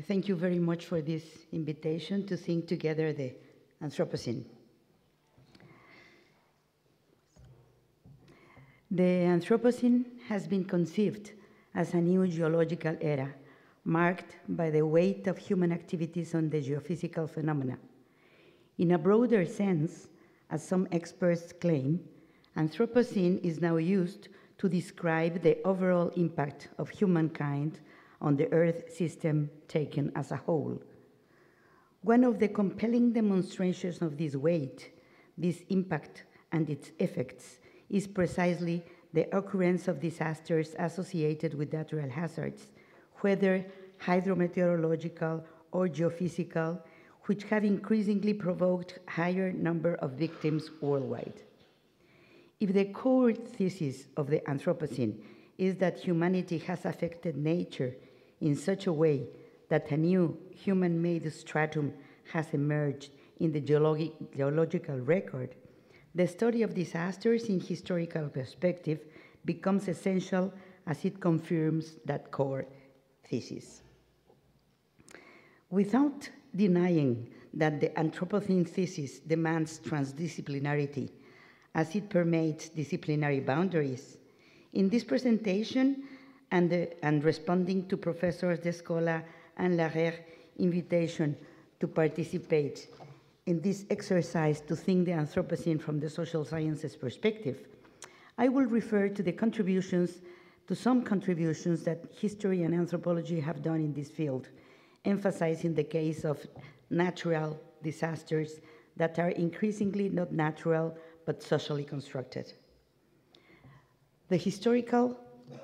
Thank you very much for this invitation to think together the Anthropocene. The Anthropocene has been conceived as a new geological era, marked by the weight of human activities on the geophysical phenomena. In a broader sense, as some experts claim, Anthropocene is now used to describe the overall impact of humankind on the Earth system taken as a whole. One of the compelling demonstrations of this weight, this impact and its effects is precisely the occurrence of disasters associated with natural hazards, whether hydrometeorological or geophysical, which have increasingly provoked higher number of victims worldwide. If the core thesis of the Anthropocene is that humanity has affected nature in such a way that a new human-made stratum has emerged in the geological record, the study of disasters in historical perspective becomes essential as it confirms that core thesis. Without denying that the Anthropocene thesis demands transdisciplinarity as it permeates disciplinary boundaries, in this presentation and responding to Professors Descola and Larreyre's invitation to participate in this exercise to think the Anthropocene from the social sciences perspective, I will refer to some contributions that history and anthropology have done in this field, emphasizing the case of natural disasters that are increasingly not natural but socially constructed. The historical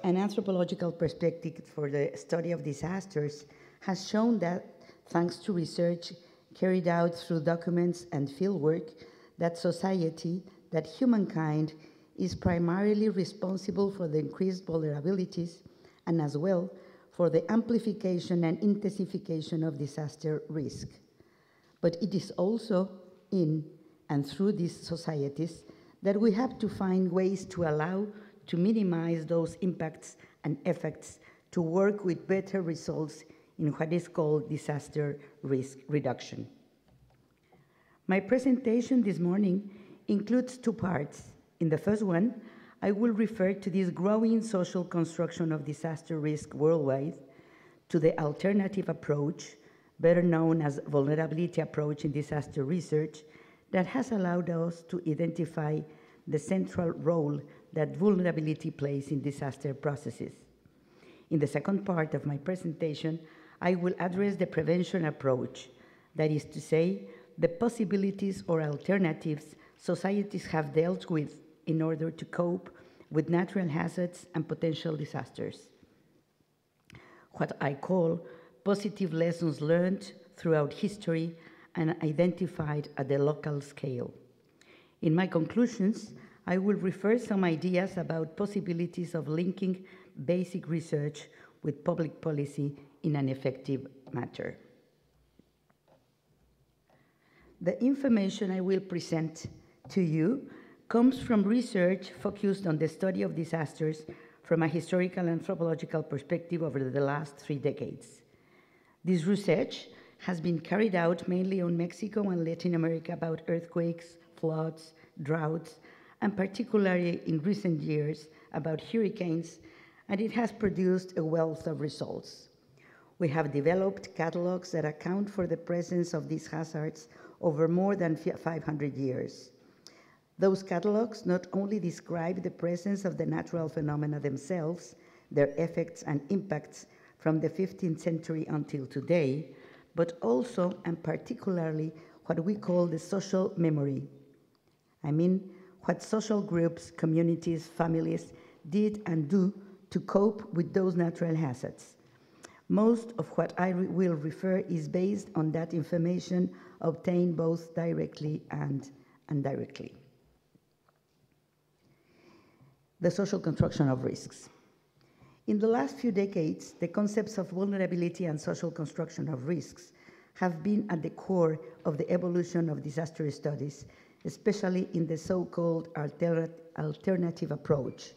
and anthropological perspective for the study of disasters has shown that, thanks to research carried out through documents and fieldwork, that society, that humankind, is primarily responsible for the increased vulnerabilities and as well for the amplification and intensification of disaster risk. But it is also in and through these societies that we have to find ways to allow to minimize those impacts and effects to work with better results in what is called disaster risk reduction. My presentation this morning includes two parts. In the first one, I will refer to this growing social construction of disaster risk worldwide, to the alternative approach, better known as vulnerability approach in disaster research, that has allowed us to identify the central role that vulnerability plays in disaster processes. In the second part of my presentation, I will address the prevention approach, that is to say, the possibilities or alternatives societies have dealt with in order to cope with natural hazards and potential disasters. What I call positive lessons learned throughout history and identified at the local scale. In my conclusions, I will refer some ideas about possibilities of linking basic research with public policy in an effective manner. The information I will present to you comes from research focused on the study of disasters from a historical and anthropological perspective over the last 3 decades. This research has been carried out mainly on Mexico and Latin America about earthquakes, floods, droughts, and particularly in recent years about hurricanes, and it has produced a wealth of results. We have developed catalogs that account for the presence of these hazards over more than 500 years. Those catalogs not only describe the presence of the natural phenomena themselves, their effects and impacts from the 15th century until today, but also and particularly what we call the social memory. I mean, what social groups, communities, families did and do to cope with those natural hazards. Most of what I will refer is based on that information obtained both directly and indirectly. The social construction of risks. In the last few decades, the concepts of vulnerability and social construction of risks have been at the core of the evolution of disaster studies, especially in the so-called alternative approach,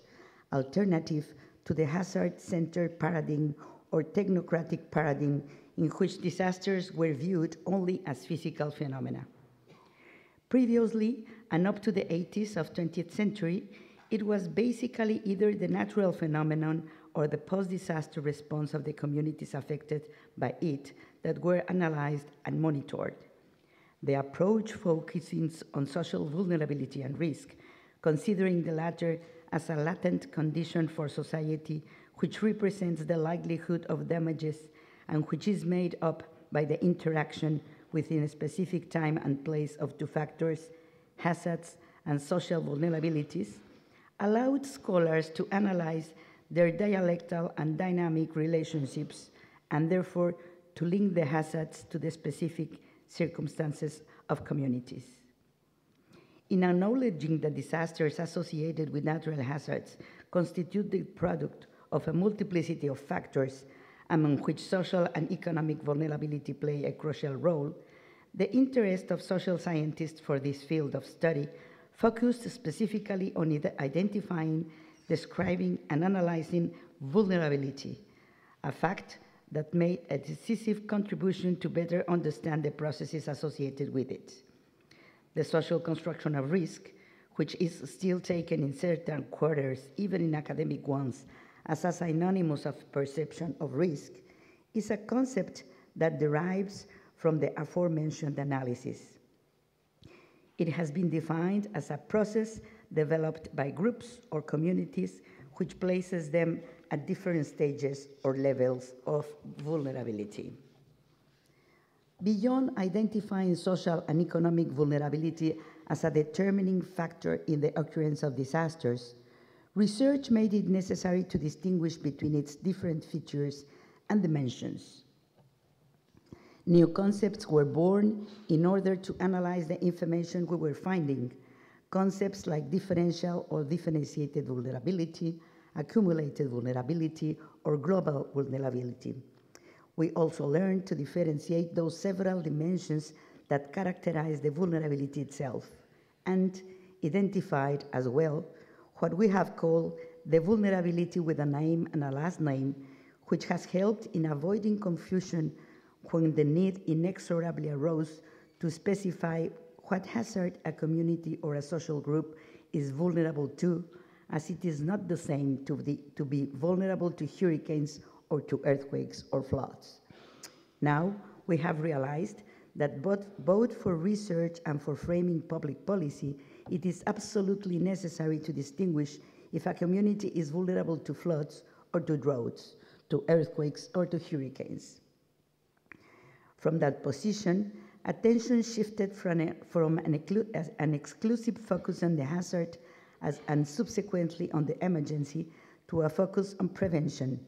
alternative to the hazard-centered paradigm or technocratic paradigm in which disasters were viewed only as physical phenomena. Previously, and up to the 80s of 20th century, it was basically either the natural phenomenon or the post-disaster response of the communities affected by it that were analyzed and monitored. The approach focuses on social vulnerability and risk, considering the latter as a latent condition for society which represents the likelihood of damages and which is made up by the interaction within a specific time and place of two factors, hazards and social vulnerabilities, allowed scholars to analyze their dialectal and dynamic relationships and therefore to link the hazards to the specific circumstances of communities. In acknowledging that disasters associated with natural hazards constitute the product of a multiplicity of factors among which social and economic vulnerability play a crucial role, the interest of social scientists for this field of study focused specifically on identifying, describing, and analyzing vulnerability, a fact that made a decisive contribution to better understand the processes associated with it. The social construction of risk, which is still taken in certain quarters, even in academic ones, as a synonymous of perception of risk, is a concept that derives from the aforementioned analysis. It has been defined as a process developed by groups or communities which places them at different stages or levels of vulnerability. Beyond identifying social and economic vulnerability as a determining factor in the occurrence of disasters, research made it necessary to distinguish between its different features and dimensions. New concepts were born in order to analyze the information we were finding, concepts like differential or differentiated vulnerability, accumulated vulnerability, or global vulnerability. We also learned to differentiate those several dimensions that characterize the vulnerability itself, and identified as well what we have called the vulnerability with a name and a last name, which has helped in avoiding confusion when the need inexorably arose to specify what hazard a community or a social group is vulnerable to, as it is not the same to be vulnerable to hurricanes or to earthquakes or floods. Now, we have realized that both for research and for framing public policy, it is absolutely necessary to distinguish if a community is vulnerable to floods or to droughts, to earthquakes or to hurricanes. From that position, attention shifted from an exclusive focus on the hazard and subsequently on the emergency to a focus on prevention,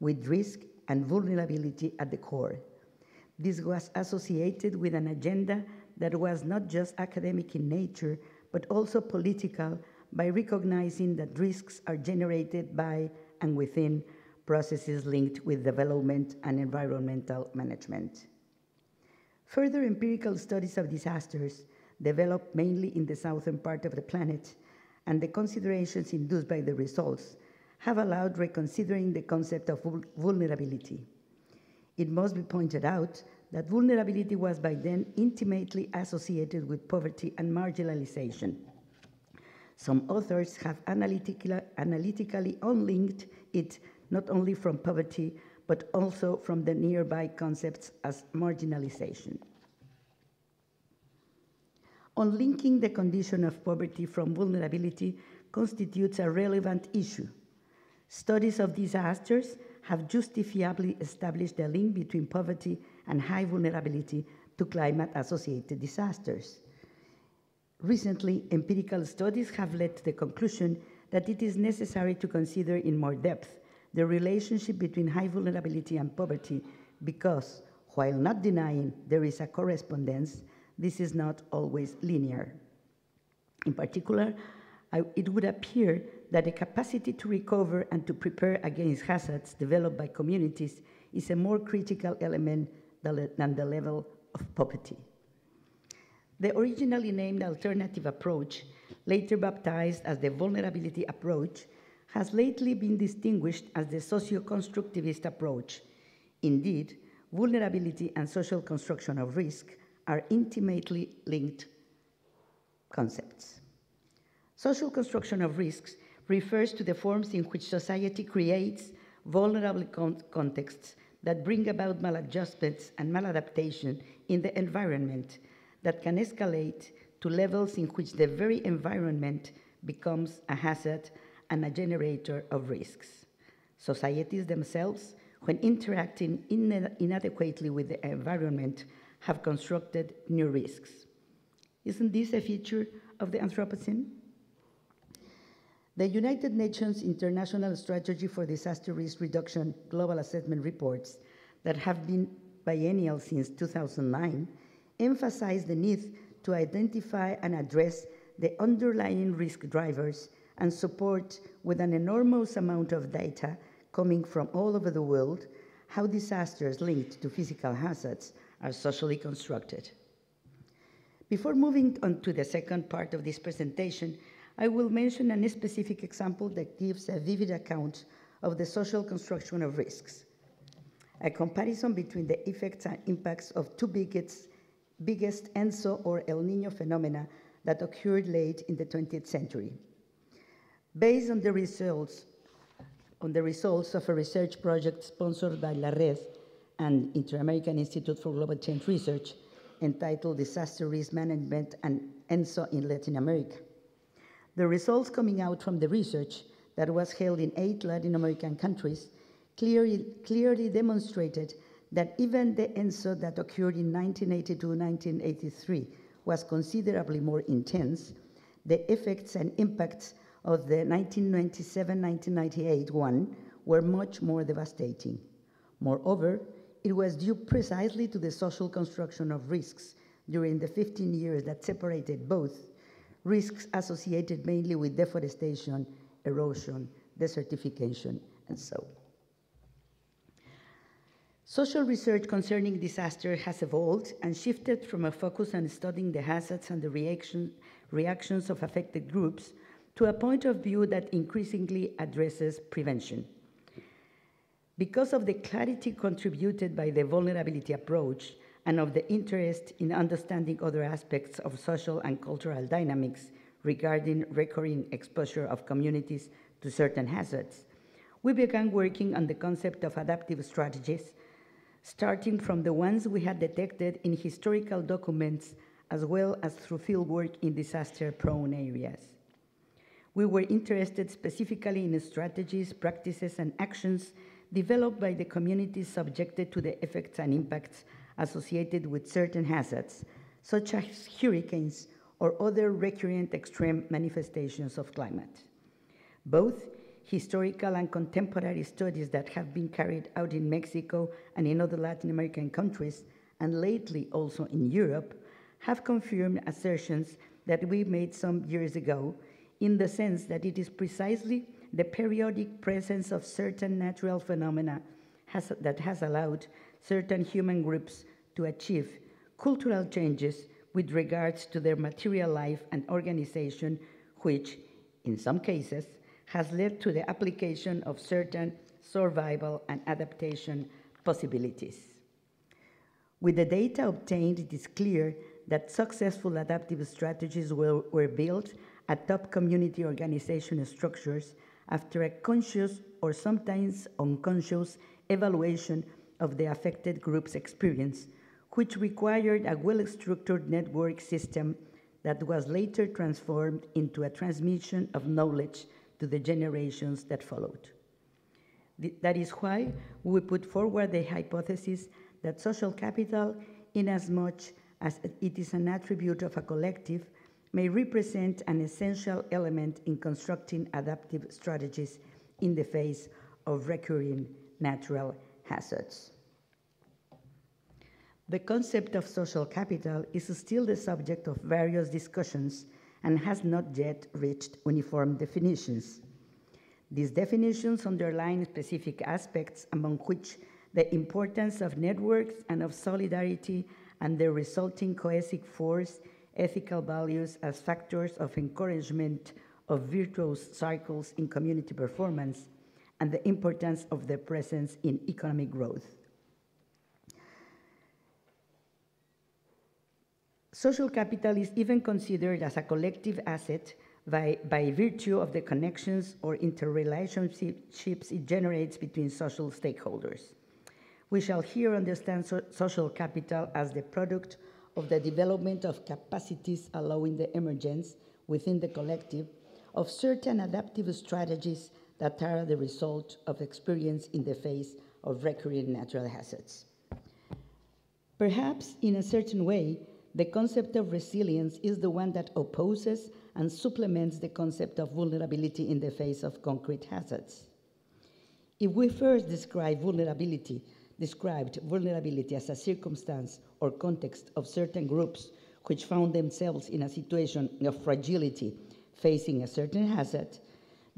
with risk and vulnerability at the core. This was associated with an agenda that was not just academic in nature, but also political, by recognizing that risks are generated by and within processes linked with development and environmental management. Further empirical studies of disasters, developed mainly in the southern part of the planet, and the considerations induced by the results, have allowed reconsidering the concept of vulnerability. It must be pointed out that vulnerability was by then intimately associated with poverty and marginalization. Some authors have analytically unlinked it not only from poverty, but also from the nearby concepts as marginalization. Unlinking the condition of poverty from vulnerability constitutes a relevant issue. Studies of disasters have justifiably established a link between poverty and high vulnerability to climate-associated disasters. Recently, empirical studies have led to the conclusion that it is necessary to consider in more depth the relationship between high vulnerability and poverty because, while not denying there is a correspondence, this is not always linear. In particular, it would appear that the capacity to recover and to prepare against hazards developed by communities is a more critical element than the level of poverty. The originally named alternative approach, later baptized as the vulnerability approach, has lately been distinguished as the socio-constructivist approach. Indeed, vulnerability and social construction of risk are intimately linked concepts. Social construction of risks refers to the forms in which society creates vulnerable contexts that bring about maladjustments and maladaptation in the environment that can escalate to levels in which the very environment becomes a hazard and a generator of risks. Societies themselves, when interacting inadequately with the environment, have constructed new risks. Isn't this a feature of the Anthropocene? The United Nations International Strategy for Disaster Risk Reduction Global Assessment reports that have been biennial since 2009 emphasize the need to identify and address the underlying risk drivers and support with an enormous amount of data coming from all over the world how disasters linked to physical hazards are socially constructed. Before moving on to the second part of this presentation, I will mention a specific example that gives a vivid account of the social construction of risks. A comparison between the effects and impacts of two biggest ENSO or El Niño phenomena that occurred late in the 20th century. Based on the results of a research project sponsored by La Red and Inter-American Institute for Global Change Research entitled Disaster Risk Management and ENSO in Latin America. The results coming out from the research that was held in 8 Latin American countries clearly demonstrated that even the ENSO that occurred in 1982-1983 was considerably more intense. The effects and impacts of the 1997-1998 one were much more devastating. Moreover, it was due precisely to the social construction of risks during the 15 years that separated both, risks associated mainly with deforestation, erosion, desertification, and so on. Social research concerning disaster has evolved and shifted from a focus on studying the hazards and the reactions of affected groups to a point of view that increasingly addresses prevention. Because of the clarity contributed by the vulnerability approach and of the interest in understanding other aspects of social and cultural dynamics regarding recurring exposure of communities to certain hazards, we began working on the concept of adaptive strategies, starting from the ones we had detected in historical documents as well as through fieldwork in disaster-prone areas. We were interested specifically in strategies, practices, and actions developed by the communities subjected to the effects and impacts associated with certain hazards, such as hurricanes or other recurrent extreme manifestations of climate. Both historical and contemporary studies that have been carried out in Mexico and in other Latin American countries, and lately also in Europe, have confirmed assertions that we made some years ago, in the sense that it is precisely the periodic presence of certain natural phenomena that has allowed certain human groups to achieve cultural changes with regards to their material life and organization, which, in some cases, has led to the application of certain survival and adaptation possibilities. With the data obtained, it is clear that successful adaptive strategies were built at top community organization structures after a conscious or sometimes unconscious evaluation of the affected group's experience, which required a well-structured network system that was later transformed into a transmission of knowledge to the generations that followed. That is why we put forward the hypothesis that social capital, inasmuch as it is an attribute of a collective, may represent an essential element in constructing adaptive strategies in the face of recurring natural hazards. The concept of social capital is still the subject of various discussions and has not yet reached uniform definitions. These definitions underline specific aspects, among which the importance of networks and of solidarity and the resulting cohesive force, ethical values as factors of encouragement of virtuous cycles in community performance, and the importance of their presence in economic growth. Social capital is even considered as a collective asset by virtue of the connections or interrelationships it generates between social stakeholders. We shall here understand social capital as the product of the development of capacities allowing the emergence within the collective of certain adaptive strategies that are the result of experience in the face of recurring natural hazards. Perhaps in a certain way, the concept of resilience is the one that opposes and supplements the concept of vulnerability in the face of concrete hazards. If we first described vulnerability as a circumstance or context of certain groups which found themselves in a situation of fragility facing a certain hazard,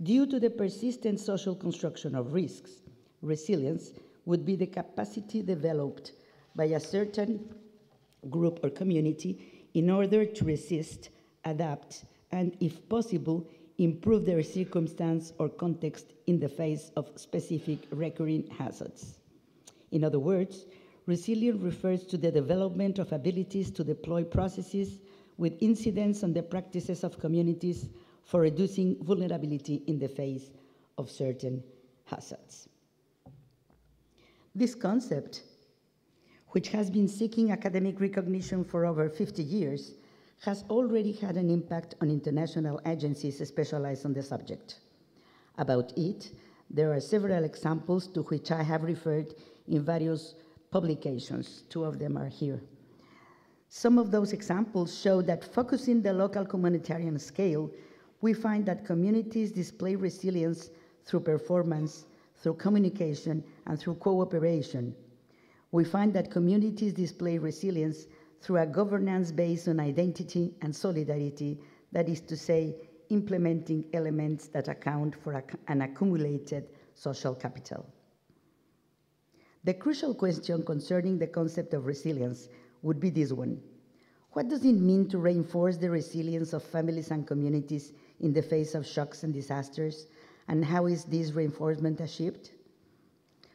due to the persistent social construction of risks, resilience would be the capacity developed by a certain group or community in order to resist, adapt, and if possible, improve their circumstance or context in the face of specific recurring hazards. In other words, resilience refers to the development of abilities to deploy processes with incidence on the practices of communities for reducing vulnerability in the face of certain hazards. This concept, which has been seeking academic recognition for over 50 years, has already had an impact on international agencies specialized on the subject. About it, there are several examples to which I have referred in various publications. Two of them are here. Some of those examples show that focusing the local communitarian scale, we find that communities display resilience through performance, through communication, and through cooperation. We find that communities display resilience through a governance based on identity and solidarity, that is to say, implementing elements that account for an accumulated social capital. The crucial question concerning the concept of resilience would be this one. What does it mean to reinforce the resilience of families and communities in the face of shocks and disasters, and how is this reinforcement achieved?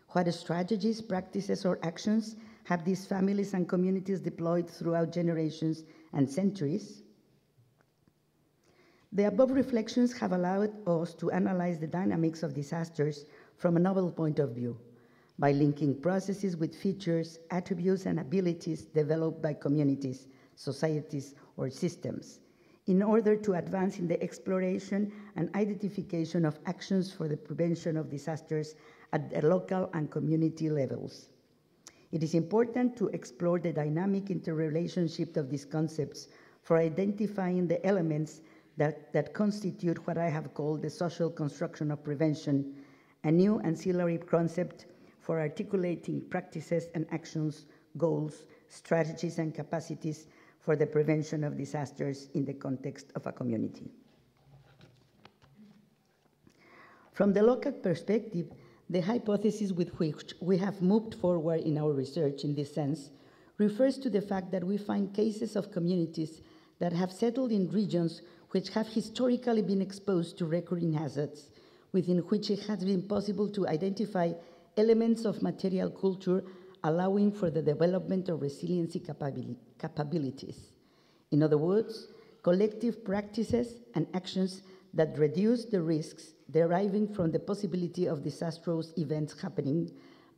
What strategies, practices, or actions have these families and communities deployed throughout generations and centuries? The above reflections have allowed us to analyze the dynamics of disasters from a novel point of view, by linking processes with features, attributes, and abilities developed by communities, societies, or systems, in order to advance in the exploration and identification of actions for the prevention of disasters at the local and community levels. It is important to explore the dynamic interrelationship of these concepts for identifying the elements that constitute what I have called the social construction of prevention, a new ancillary concept for articulating practices and actions, goals, strategies, and capacities for the prevention of disasters in the context of a community. From the local perspective, the hypothesis with which we have moved forward in our research in this sense refers to the fact that we find cases of communities that have settled in regions which have historically been exposed to recurring hazards, within which it has been possible to identify elements of material culture allowing for the development of resiliency capabilities. In other words, collective practices and actions that reduce the risks deriving from the possibility of disastrous events happening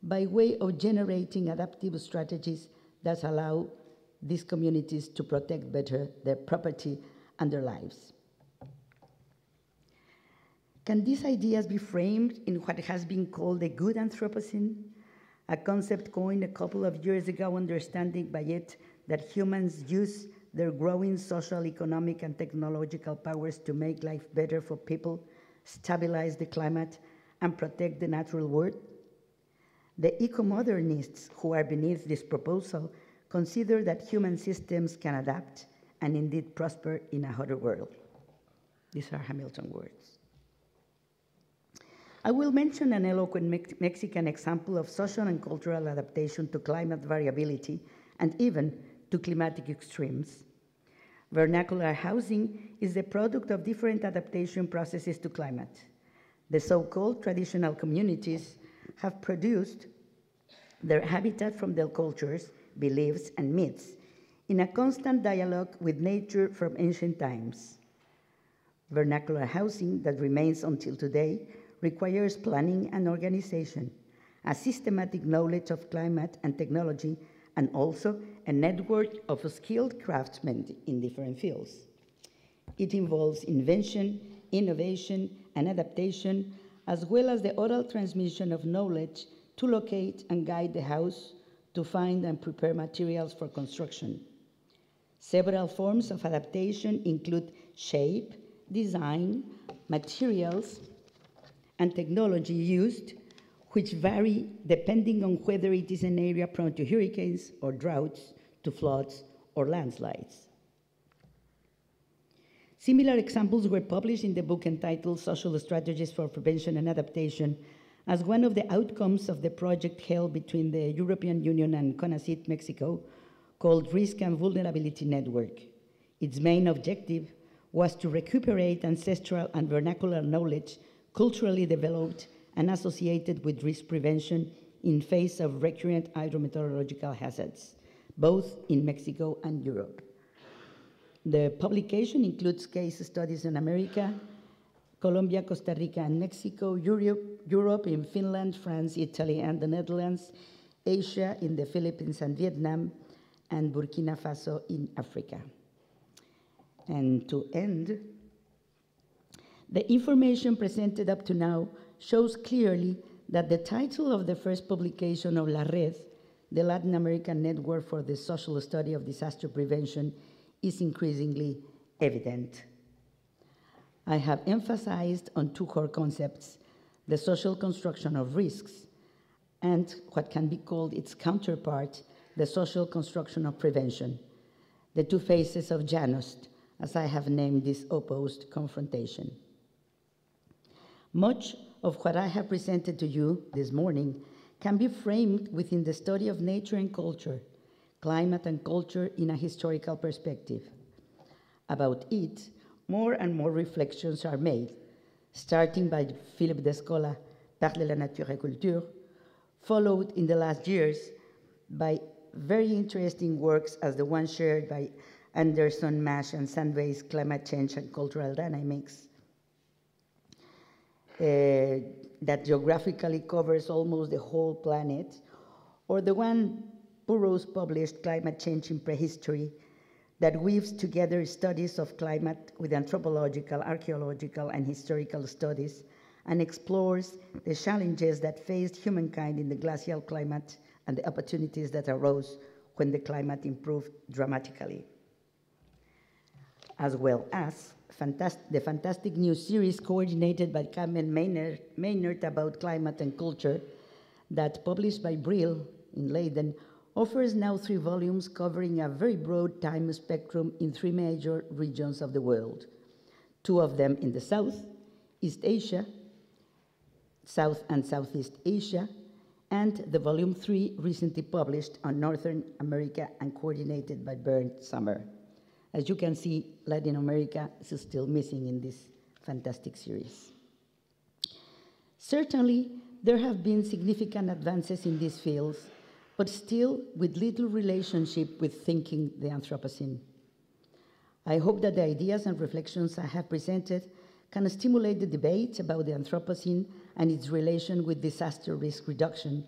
by way of generating adaptive strategies that allow these communities to protect better their property and their lives. Can these ideas be framed in what has been called the good Anthropocene, a concept coined a couple of years ago, understanding by it that humans use their growing social, economic, and technological powers to make life better for people, stabilize the climate, and protect the natural world? The eco-modernists who are beneath this proposal consider that human systems can adapt and indeed prosper in a hotter world. These are Hamilton's words. I will mention an eloquent Mexican example of social and cultural adaptation to climate variability and even to climatic extremes. Vernacular housing is the product of different adaptation processes to climate. The so-called traditional communities have produced their habitat from their cultures, beliefs, and myths in a constant dialogue with nature from ancient times. Vernacular housing that remains until today requires planning and organization, a systematic knowledge of climate and technology, and also a network of skilled craftsmen in different fields. It involves invention, innovation, and adaptation, as well as the oral transmission of knowledge to locate and guide the house, to find and prepare materials for construction. Several forms of adaptation include shape, design, materials, and technology used, which vary depending on whether it is an area prone to hurricanes or droughts, to floods or landslides. Similar examples were published in the book entitled Social Strategies for Prevention and Adaptation as one of the outcomes of the project held between the European Union and CONACYT Mexico called Risk and Vulnerability Network. Its main objective was to recuperate ancestral and vernacular knowledge culturally developed and associated with risk prevention in face of recurrent hydrometeorological hazards, both in Mexico and Europe. The publication includes case studies in America, Colombia, Costa Rica, and Mexico, Europe in Finland, France, Italy, and the Netherlands, Asia in the Philippines and Vietnam, and Burkina Faso in Africa. And to end, the information presented up to now shows clearly that the title of the first publication of La Red, the Latin American Network for the Social Study of Disaster Prevention, is increasingly evident. I have emphasized on two core concepts, the social construction of risks and what can be called its counterpart, the social construction of prevention, the two faces of Janus, as I have named this opposed confrontation. Much of what I have presented to you this morning can be framed within the study of nature and culture, climate and culture in a historical perspective. About it, more and more reflections are made, starting by Philippe Descola, Parts de la Nature et Culture, followed in the last years by very interesting works as the one shared by Anderson, Mash, and Sandway's Climate Change and Cultural Dynamics, that geographically covers almost the whole planet, or the one Burroughs published, Climate Change in Prehistory, that weaves together studies of climate with anthropological, archaeological, and historical studies, and explores the challenges that faced humankind in the glacial climate and the opportunities that arose when the climate improved dramatically. As well as the fantastic new series coordinated by Carmen Maynard about climate and culture that, published by Brill in Leiden, offers now 3 volumes covering a very broad time spectrum in 3 major regions of the world, 2 of them in the South, East Asia, South and Southeast Asia, and the volume 3 recently published on Northern America and coordinated by Bernd Sommer. As you can see, Latin America is still missing in this fantastic series. Certainly, there have been significant advances in these fields, but still with little relationship with thinking the Anthropocene. I hope that the ideas and reflections I have presented can stimulate the debate about the Anthropocene and its relation with disaster risk reduction,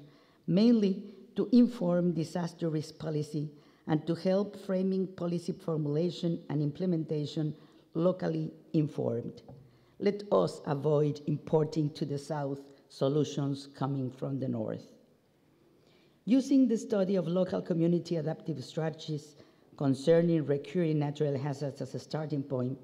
mainly to inform disaster risk policy and to help framing policy formulation and implementation locally informed. Let us avoid importing to the South solutions coming from the North. Using the study of local community adaptive strategies concerning recurring natural hazards as a starting point,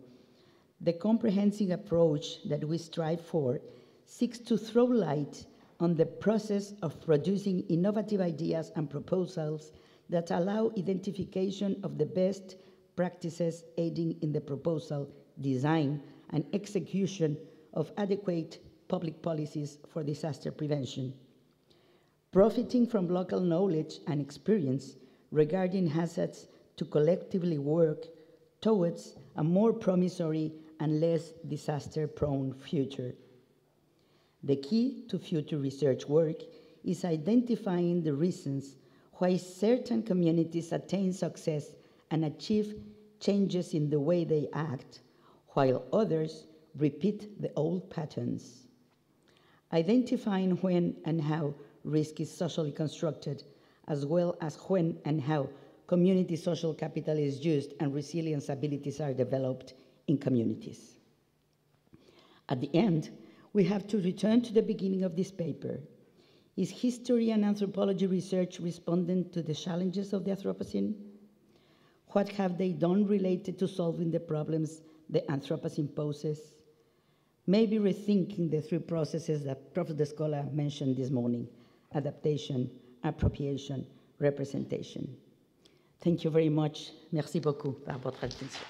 the comprehensive approach that we strive for seeks to throw light on the process of producing innovative ideas and proposals that allow identification of the best practices aiding in the proposal, design, and execution of adequate public policies for disaster prevention. Profiting from local knowledge and experience regarding hazards to collectively work towards a more promissory and less disaster-prone future. The key to future research work is identifying the reasons why certain communities attain success and achieve changes in the way they act, while others repeat the old patterns. Identifying when and how risk is socially constructed, as well as when and how community social capital is used and resilience abilities are developed in communities. At the end, we have to return to the beginning of this paper. Is history and anthropology research responding to the challenges of the Anthropocene? What have they done related to solving the problems the Anthropocene poses? Maybe rethinking the three processes that Prof. Descola mentioned this morning: adaptation, appropriation, representation. Thank you very much. Merci beaucoup par votre attention.